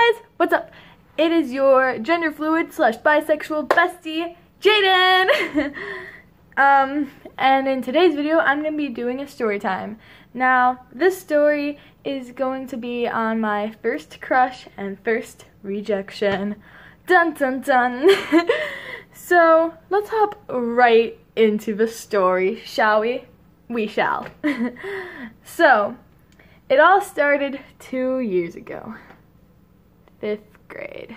Hey guys, what's up? It is your gender fluid / bisexual bestie, Jaden. And in today's video, I'm going to be doing a story time. Now, this story is going to be on my first crush and first rejection. Dun dun dun. So, let's hop right into the story, shall we? We shall. So, it all started 2 years ago. 5th grade.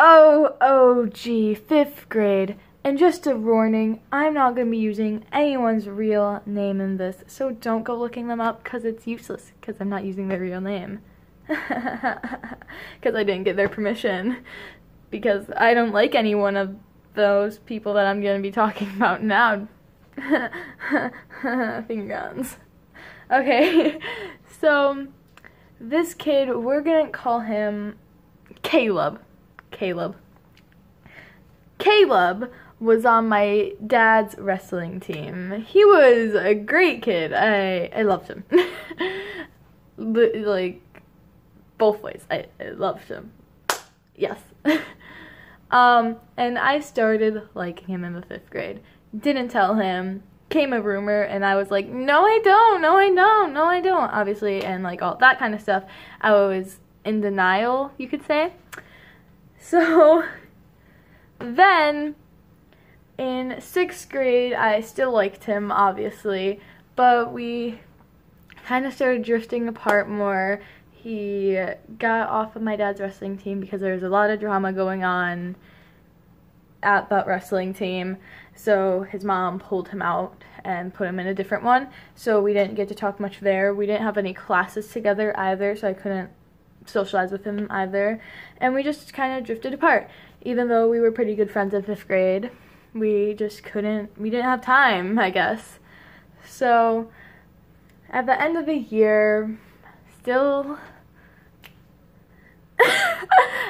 Oh, gee, 5th grade. And just a warning, I'm not going to be using anyone's real name in this, so don't go looking them up because it's useless, because I'm not using their real name. Because I didn't get their permission. Because I don't like any one of those people that I'm going to be talking about now. Finger guns. Okay, so this kid, we're going to call him Caleb. Caleb was on my dad's wrestling team. He was a great kid. I loved him. Like, both ways. I loved him. Yes. And I started liking him in the 5th grade. Didn't tell him. Came a rumor, and I was like, no I don't, obviously, and like all that kind of stuff. I was in denial, you could say. So then in 6th grade, I still liked him, obviously, but we kind of started drifting apart more. He got off of my dad's wrestling team because there was a lot of drama going on at that wrestling team, so his mom pulled him out and put him in a different one, so we didn't get to talk much there. We didn't have any classes together either, so I couldn't socialize with him either, and we just kind of drifted apart. Even though we were pretty good friends in 5th grade, we didn't have time, I guess. So at the end of the year, still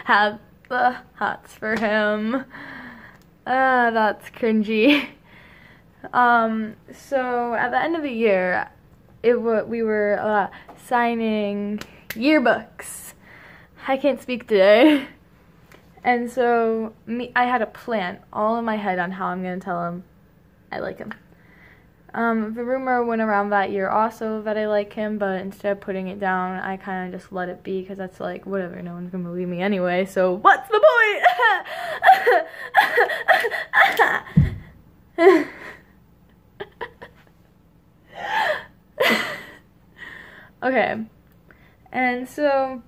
had the hots for him. That's cringy. So at the end of the year, we were signing yearbooks. I can't speak today. And so I had a plan all in my head on how I'm going to tell him I like him. The rumor went around that year also that I like him, but instead of putting it down, I kind of just let it be because that's like, whatever, no one's going to believe me anyway, so what's the point? Okay, and so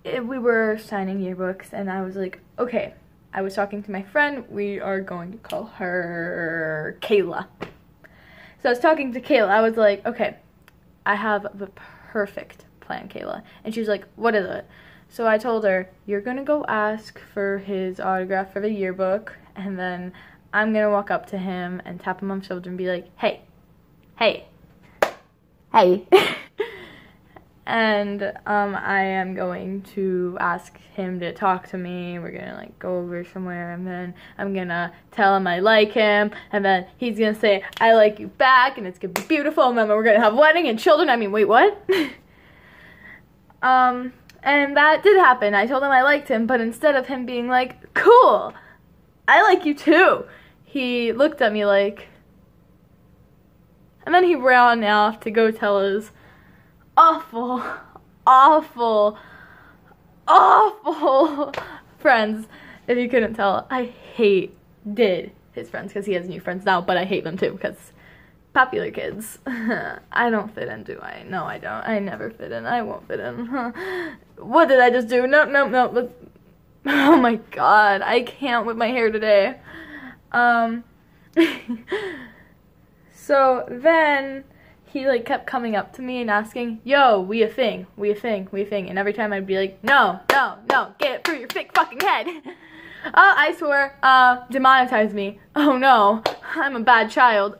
we were signing yearbooks, and I was like, okay, I was talking to my friend, we are going to call her Kayla. So I was talking to Kayla, I was like, okay, I have the perfect plan, Kayla. And she was like, what is it? So I told her, you're going to go ask for his autograph for the yearbook, and then I'm going to walk up to him and tap him on the shoulder and be like, hey. And I am going to ask him to talk to me. We're gonna like go over somewhere, and then I'm gonna tell him I like him, and then he's gonna say I like you back, and it's gonna be beautiful, and then we're gonna have a wedding and children. I mean, wait, what? And that did happen. I told him I liked him, but instead of him being like, cool, I like you too, he looked at me like, and then he ran off to go tell his awful friends. If you couldn't tell, I hated his friends because he has new friends now, but I hate them too because popular kids. I don't fit in, do I? No, I don't. I never fit in. I won't fit in. What did I just do? No. Oh my god, I can't with my hair today. So then he like kept coming up to me and asking, yo, we a thing, and every time I'd be like, no, get it through your thick fucking head. I swear, demonetize me. Oh no, I'm a bad child.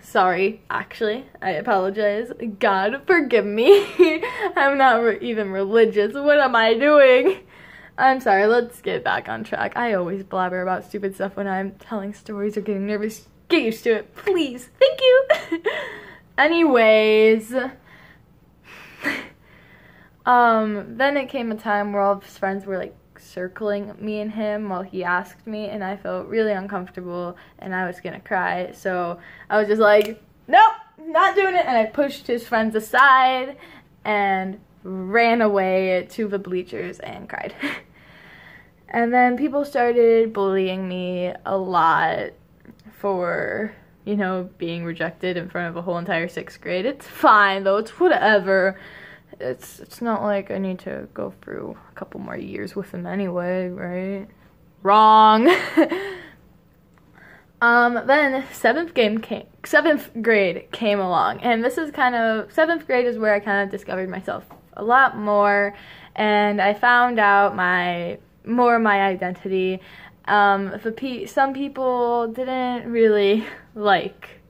Sorry, actually, I apologize. God forgive me. I'm not even religious. What am I doing? I'm sorry, let's get back on track. I always blabber about stupid stuff when I'm telling stories or getting nervous. Get used to it, please. Thank you. Anyways, Then it came a time where all of his friends were like circling me and him while he asked me, and I felt really uncomfortable and I was gonna cry. So I was just like, nope, not doing it. And I pushed his friends aside and ran away to the bleachers and cried. And then people started bullying me a lot for, you know, being rejected in front of a whole entire 6th grade. It's fine though, it's whatever. It's not like I need to go through a couple more years with him anyway, right? Wrong. Then 7th grade came along, and this is kind of, 7th grade is where I kind of discovered myself a lot more, and I found out my identity. Some people didn't really like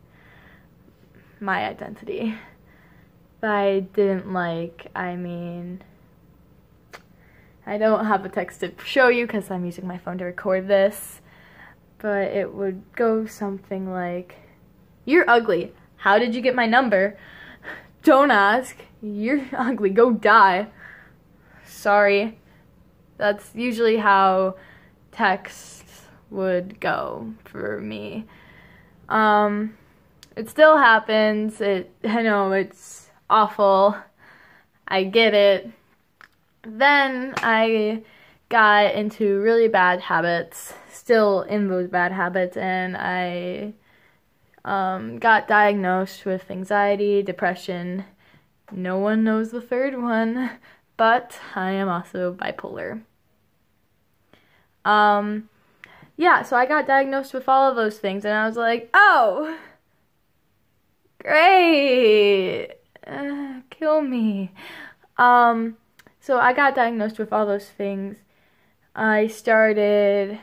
my identity. By didn't like, I mean, I don't have a text to show you because I'm using my phone to record this, but it would go something like, "You're ugly. How did you get my number? Don't ask. You're ugly. Go die. Sorry." That's usually how texts would go for me. It still happens. I know it's awful. I get it. Then I got into really bad habits, still in those bad habits, and I got diagnosed with anxiety, depression. No one knows the third one, but I am also bipolar. Yeah, so I got diagnosed with all of those things, and I was like, oh, great. Kill me. So I got diagnosed with all those things. I started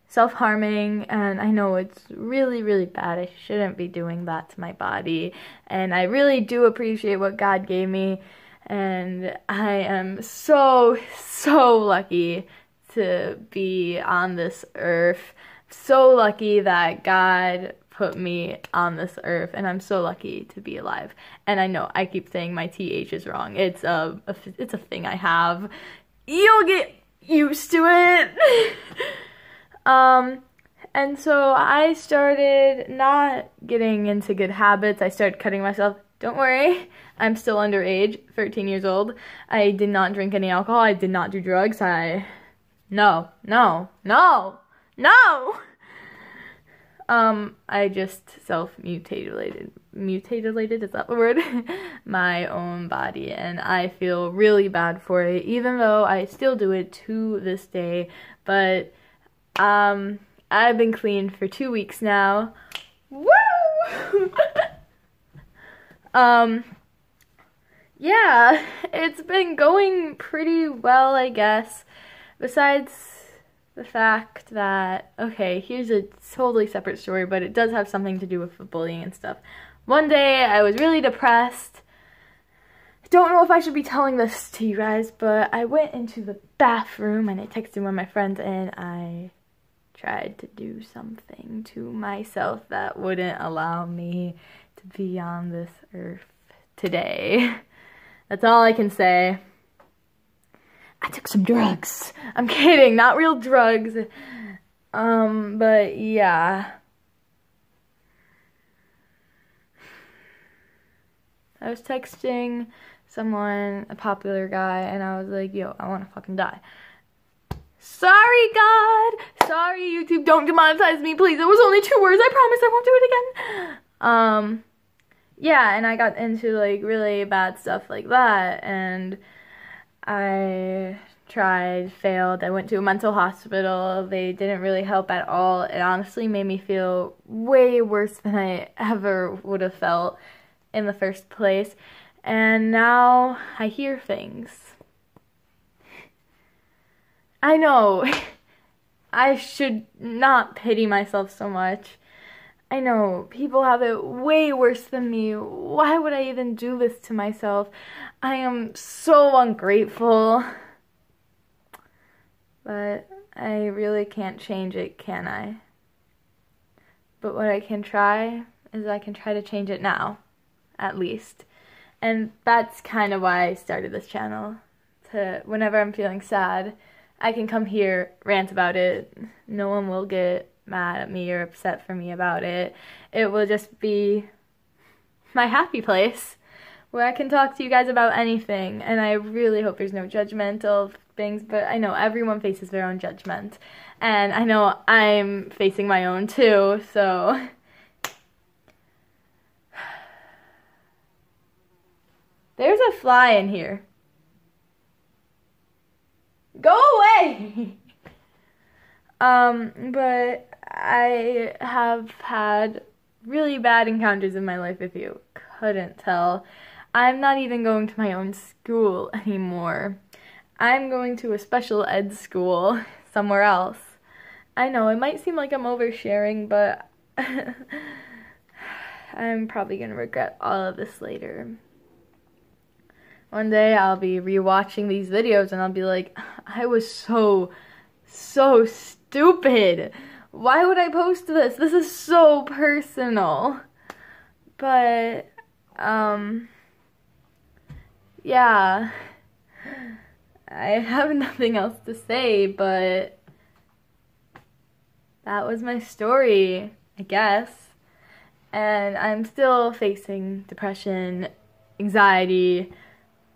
self-harming, and I know it's really, really bad. I shouldn't be doing that to my body, and I really do appreciate what God gave me, and I am so, so lucky to be on this earth. So lucky that God put me on this earth, and I'm so lucky to be alive. And I know I keep saying my TH is wrong. It's a thing I have. You'll get used to it. And so I started not getting into good habits. I started cutting myself. Don't worry, I'm still underage, 13 years old. I did not drink any alcohol. I did not do drugs. No. I just self-mutilated, is that the word? My own body, and I feel really bad for it, even though I still do it to this day. But I've been clean for 2 weeks now. Woo! Yeah, it's been going pretty well, I guess. Besides the fact that, okay, here's a totally separate story, but it does have something to do with the bullying and stuff. One day, I was really depressed. I don't know if I should be telling this to you guys, but I went into the bathroom and I texted one of my friends, and I tried to do something to myself that wouldn't allow me to be on this earth today. That's all I can say. I took some drugs. I'm kidding, not real drugs. But yeah. I was texting someone, a popular guy, and I was like, yo, I wanna fucking die. Sorry, God. Sorry, YouTube, don't demonetize me, please. It was only 2 words. I promise I won't do it again. Yeah, and I got into like really bad stuff like that, and I tried, failed. I went to a mental hospital. They didn't really help at all. It honestly made me feel way worse than I ever would have felt in the first place. And now I hear things. I know. I should not pity myself so much. I know, people have it way worse than me. Why would I even do this to myself? I am so ungrateful. But I really can't change it, can I? But what I can try is I can try to change it now, at least. And that's kind of why I started this channel. to, whenever I'm feeling sad, I can come here, rant about it. No one will get mad at me or upset for me about it. It will just be my happy place where I can talk to you guys about anything. And I really hope there's no judgmental things, but I know everyone faces their own judgment. And I know I'm facing my own too, so there's a fly in here. Go away! But I have had really bad encounters in my life, if you couldn't tell. I'm not even going to my own school anymore. I'm going to a special ed school somewhere else. I know, it might seem like I'm oversharing, but I'm probably going to regret all of this later. One day I'll be rewatching these videos and I'll be like, I was so stupid. Why would I post this? This is so personal. But, yeah. I have nothing else to say, but that was my story, I guess. And I'm still facing depression, anxiety,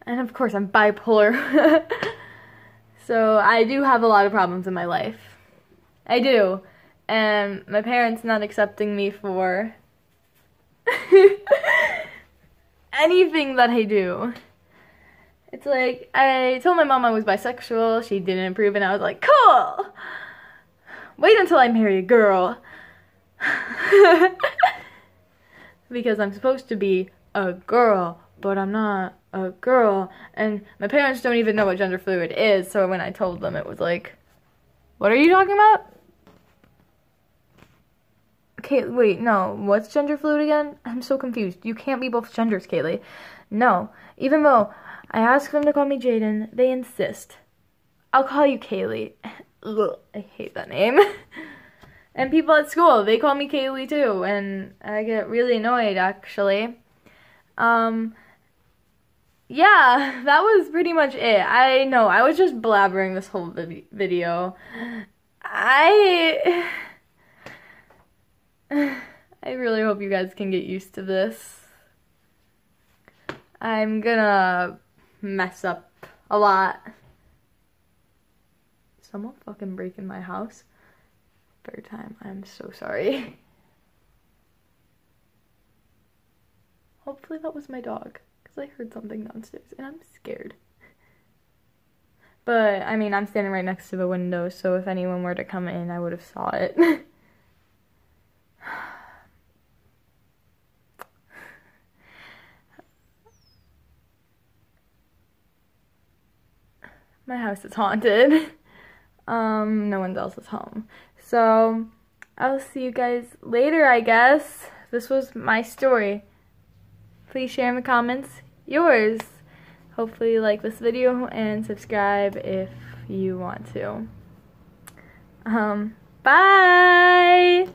and of course I'm bipolar. So I do have a lot of problems in my life. I do. And my parents not accepting me for anything that I do. It's like, I told my mom I was bisexual, she didn't approve, and I was like, cool! Wait until I marry a girl. Because I'm supposed to be a girl, but I'm not a girl. And my parents don't even know what gender fluid is, so when I told them, it was like, what are you talking about? Okay, wait, no, what's gender fluid again? I'm so confused. You can't be both genders, Kaylee. No, even though I ask them to call me Jaden, they insist. I'll call you Kaylee. Ugh, I hate that name. And people at school, they call me Kaylee too, and I get really annoyed, actually. Yeah, that was pretty much it. I know, I was just blabbering this whole video. I really hope you guys can get used to this. I'm gonna mess up a lot. Someone fucking break in my house. Third time. I'm so sorry. Hopefully that was my dog, because I heard something downstairs and I'm scared. But, I mean, I'm standing right next to the window, so if anyone were to come in, I would have saw it. My house is haunted. No one else is home. So, I'll see you guys later, I guess. This was my story. Please share in the comments yours. Hopefully you like this video and subscribe if you want to. Bye!